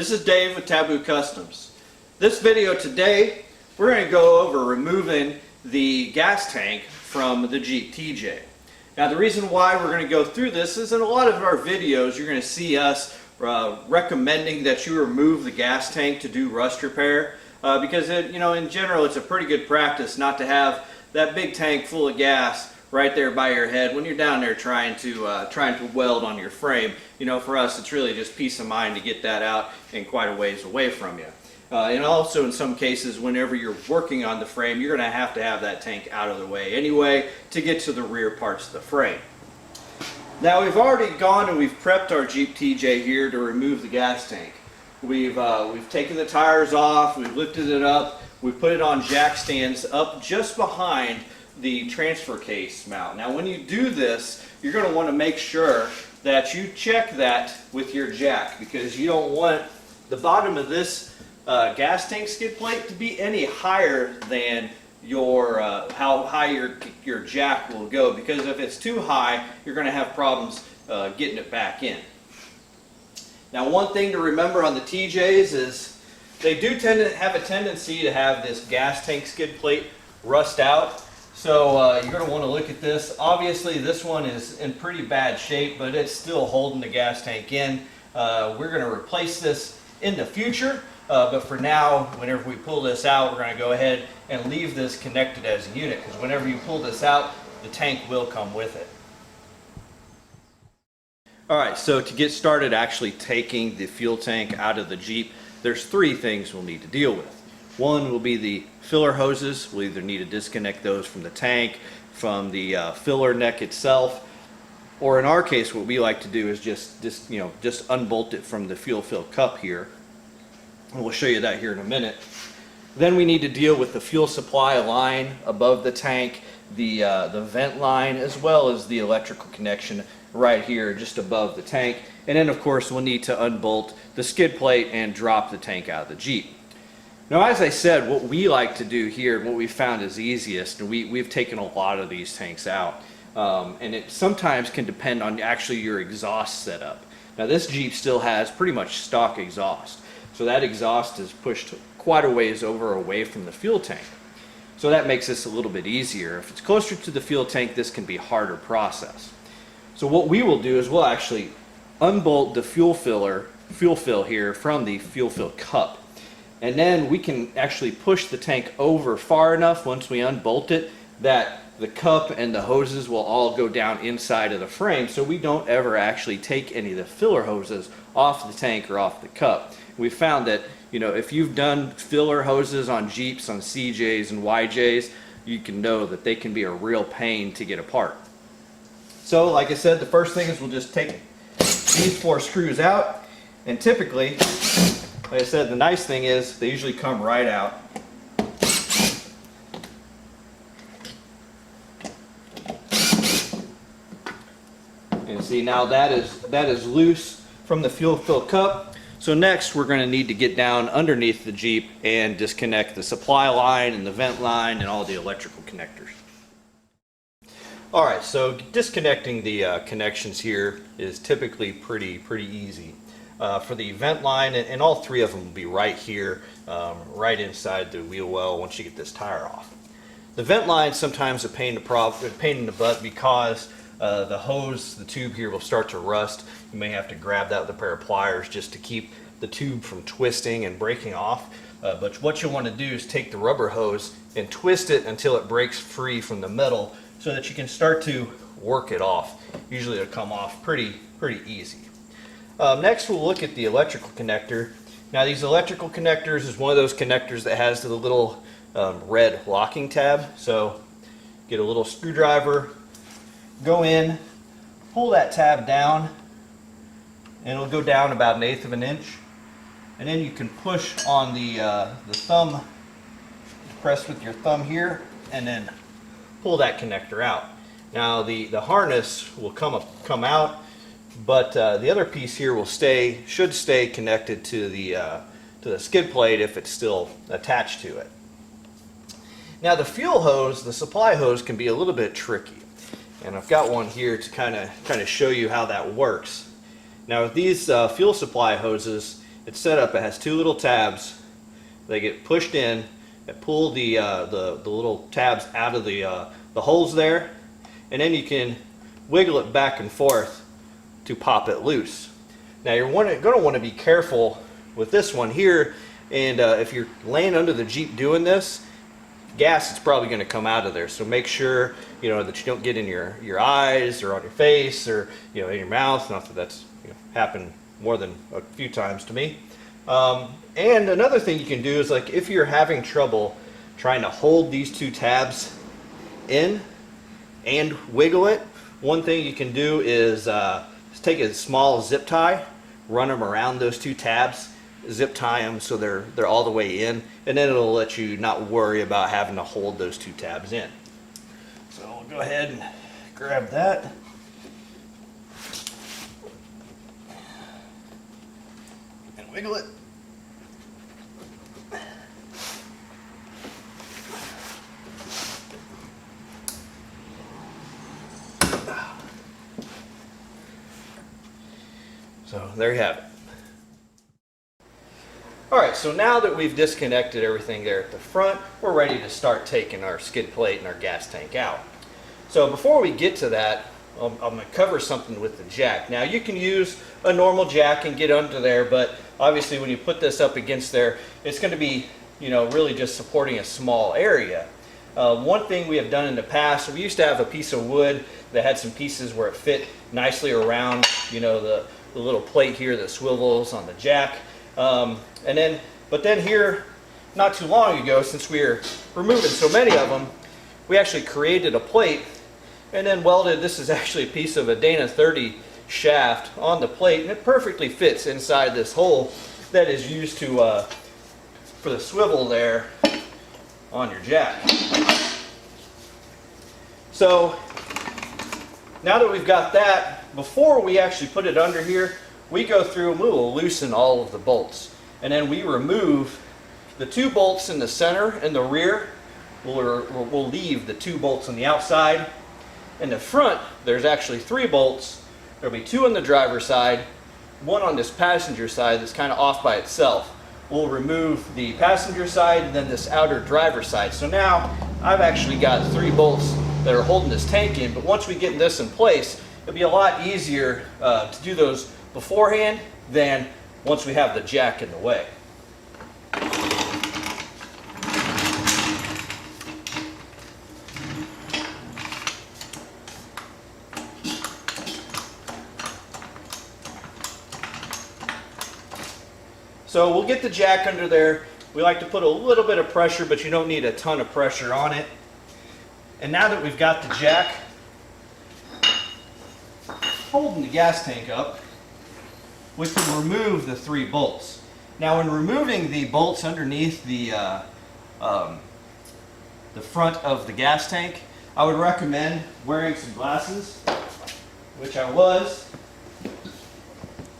This is Dave with Taboo Customs. This video today, we're going to go over removing the gas tank from the Jeep TJ. Now the reason why we're going to go through this is in a lot of our videos you're going to see us recommending that you remove the gas tank to do rust repair because in general it's a pretty good practice not to have that big tank full of gas right there by your head when you're down there trying to weld on your frame. For us it's really just peace of mind to get that out and quite a ways away from you. And also in some cases whenever you're working on the frame you're going to have that tank out of the way anyway to get to the rear parts of the frame. Now we've already gone and we've prepped our Jeep TJ here to remove the gas tank. We've taken the tires off, we've lifted it up, we've put it on jack stands up just behind the transfer case mount. Now when you do this, you're going to want to make sure that you check that with your jack because you don't want the bottom of this gas tank skid plate to be any higher than your how high your jack will go, because if it's too high you're going to have problems getting it back in. Now one thing to remember on the TJs is they do have a tendency to have this gas tank skid plate rust out. So you're going to want to look at this. Obviously this one is in pretty bad shape, but it's still holding the gas tank in. We're going to replace this in the future, but for now, whenever we pull this out, we're going to go ahead and leave this connected as a unit, because whenever you pull this out, the tank will come with it. Alright, so to get started actually taking the fuel tank out of the Jeep, there's three things we'll need to deal with. One will be the filler hoses. We'll either need to disconnect those from the tank, from the filler neck itself, or in our case what we like to do is just unbolt it from the fuel fill cup here. And we'll show you that here in a minute. Then we need to deal with the fuel supply line above the tank, the vent line, as well as the electrical connection right here just above the tank. And then of course we'll need to unbolt the skid plate and drop the tank out of the Jeep. Now as I said, what we like to do here and what we found is easiest, and we've taken a lot of these tanks out, and it sometimes can depend on actually your exhaust setup. Now this Jeep still has pretty much stock exhaust, so that exhaust is pushed quite a ways away from the fuel tank. So that makes this a little bit easier. If it's closer to the fuel tank, this can be a harder process. So what we will do is we'll actually unbolt the fuel fill here from the fuel fill cup. And then we can actually push the tank over far enough once we unbolt it that the cup and the hoses will all go down inside of the frame, so we don't ever actually take any of the filler hoses off the tank or off the cup. We found that if you've done filler hoses on Jeeps, on CJs and YJs, you can know that they can be a real pain to get apart. So like I said, the first thing is we'll just take these 4 screws out, and typically, like I said, the nice thing is they usually come right out. And see, now that is loose from the fuel fill cup. So next we're going to need to get down underneath the Jeep and disconnect the supply line and the vent line and all the electrical connectors. Alright, so disconnecting the connections here is typically pretty easy. For the vent line, and all 3 of them will be right here, right inside the wheel well once you get this tire off. The vent line sometimes a pain in the butt because the hose, the tube here will start to rust. You may have to grab that with a pair of pliers just to keep the tube from twisting and breaking off. But what you want to do is take the rubber hose and twist it until it breaks free from the metal so that you can start to work it off. Usually it'll come off pretty easy. Next we'll look at the electrical connector. Now these electrical connectors is one of those connectors that has the little red locking tab. So get a little screwdriver, go in, pull that tab down, and it'll go down about 1/8 of an inch. And then you can push on the thumb, press with your thumb here, and then pull that connector out. Now the harness will come out, but the other piece here should stay connected to the skid plate if it's still attached to it. Now the fuel hose, the supply hose, can be a little bit tricky, and I've got one here to kind of show you how that works. Now with these fuel supply hoses, it's set up, it has two little tabs. They get pushed in, that pull the little tabs out of the holes there, and then you can wiggle it back and forth to pop it loose. Now you're going to want to be careful with this one here, and if you're laying under the Jeep doing this, gas is probably going to come out of there, so make sure that you don't get in your eyes or on your face or in your mouth. Not that that's happened more than a few times to me. And another thing you can do is, like, if you're having trouble trying to hold these two tabs in and wiggle it, one thing you can do is just take a small zip tie, run them around those two tabs, zip tie them so they're all the way in, and then it'll let you not worry about having to hold those two tabs in. So we'll go ahead and grab that. And wiggle it. So there you have it. Alright, so now that we've disconnected everything there at the front, we're ready to start taking our skid plate and our gas tank out. So before we get to that, I'm going to cover something with the jack. Now you can use a normal jack and get under there, but obviously when you put this up against there, it's going to be really just supporting a small area. One thing we have done in the past, we used to have a piece of wood that had some pieces where it fit nicely around the little plate here that swivels on the jack. But then here, not too long ago, since we were removing so many of them, we actually created a plate and then welded. This is actually a piece of a Dana 30 shaft on the plate, and it perfectly fits inside this hole that is used to for the swivel there on your jack. So now that we've got that, before we actually put it under here, we go through and we will loosen all of the bolts, and then we remove the two bolts in the center and the rear. We'll leave the two bolts on the outside. In the front, there's actually 3 bolts. There'll be 2 on the driver's side, 1 on this passenger side that's kind of off by itself. We'll remove the passenger side and then this outer driver's side. So now I've actually got 3 bolts that are holding this tank in, but once we get this in place, it'll be a lot easier to do those beforehand than once we have the jack in the way. So we'll get the jack under there. We like to put a little bit of pressure, but you don't need a ton of pressure on it. And now that we've got the jack holding the gas tank up, we can remove the 3 bolts. Now, in removing the bolts underneath the front of the gas tank, I would recommend wearing some glasses, which I was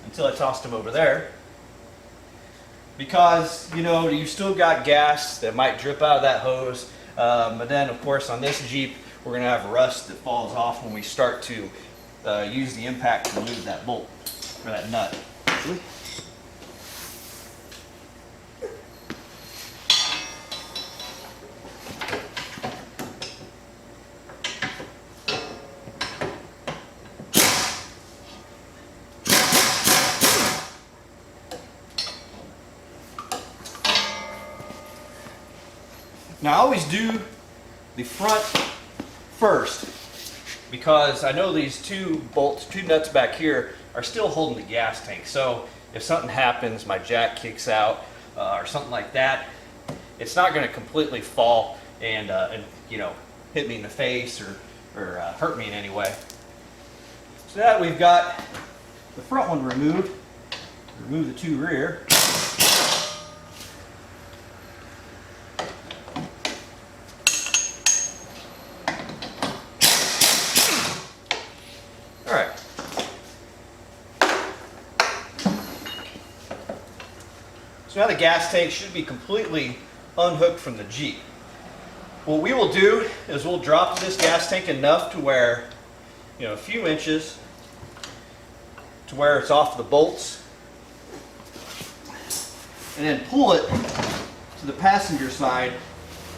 until I tossed them over there. Because you still got gas that might drip out of that hose, but then of course on this Jeep we're going to have rust that falls off when we start to use the impact to remove that bolt or that nut. Now I always do the front first because I know these 2 bolts, 2 nuts back here are still holding the gas tank. So if something happens, my jack kicks out or something like that, it's not going to completely fall and hit me in the face or hurt me in any way. So now that we've got the front one removed, remove the 2 rear. So now the gas tank should be completely unhooked from the Jeep. What we will do is we'll drop this gas tank enough to where, a few inches to where it's off the bolts. and then pull it to the passenger side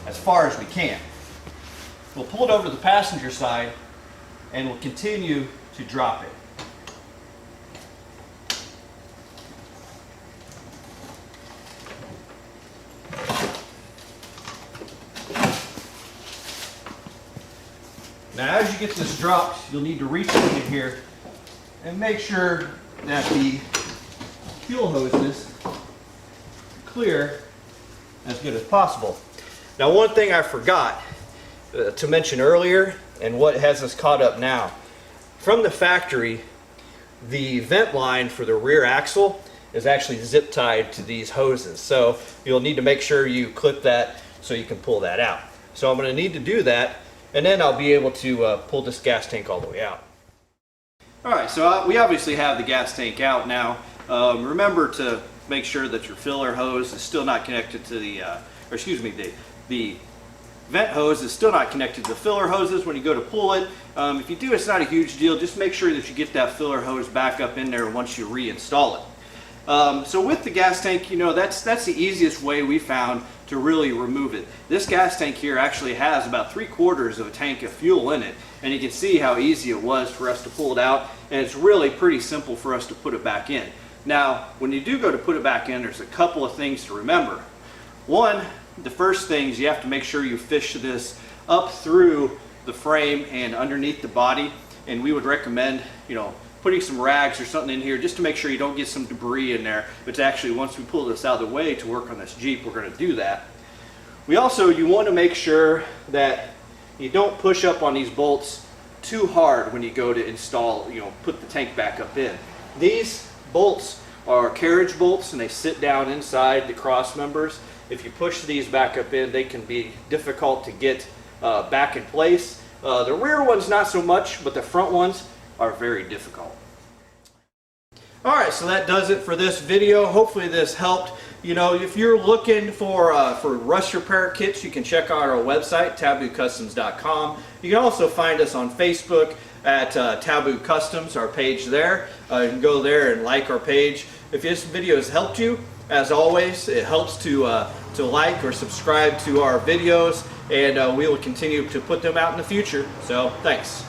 as far as we can. We'll pull it over to the passenger side and we'll continue to drop it. Now as you get this dropped, you'll need to reach in here and make sure that the fuel hoses are clear as good as possible. Now one thing I forgot to mention earlier, and what has us caught up now, from the factory, the vent line for the rear axle is actually zip tied to these hoses. So you'll need to make sure you clip that so you can pull that out. So I'm going to need to do that, and then I'll be able to pull this gas tank all the way out. Alright, so we obviously have the gas tank out now. Remember to make sure that your filler hose is still not connected to the, the vent hose is still not connected to the filler hoses when you go to pull it. If you do, it's not a huge deal. Just make sure that you get that filler hose back up in there once you reinstall it. So with the gas tank, you know, that's the easiest way we found to really remove it. This gas tank here actually has about 3/4 of a tank of fuel in it, and you can see how easy it was for us to pull it out, and it's really pretty simple for us to put it back in. Now, when you do go to put it back in, there's a couple of things to remember. One, the first thing is you have to make sure you fish this up through the frame and underneath the body, and we would recommend, you know, putting some rags or something in here just to make sure you don't get some debris in there. But actually, once we pull this out of the way to work on this Jeep, we're going to do that. You want to make sure that you don't push up on these bolts too hard when you go to install, you know, put the tank back up in. These bolts are carriage bolts and they sit down inside the cross members. If you push these back up in, they can be difficult to get back in place. The rear ones not so much, but the front ones are very difficult. Alright, so that does it for this video. Hopefully this helped. You know, if you're looking for rust repair kits, you can check out our website, taboocustoms.com. You can also find us on Facebook at Taboo Customs, our page there. You can go there and like our page. If this video has helped you, as always, it helps to like or subscribe to our videos, and we will continue to put them out in the future. So, thanks.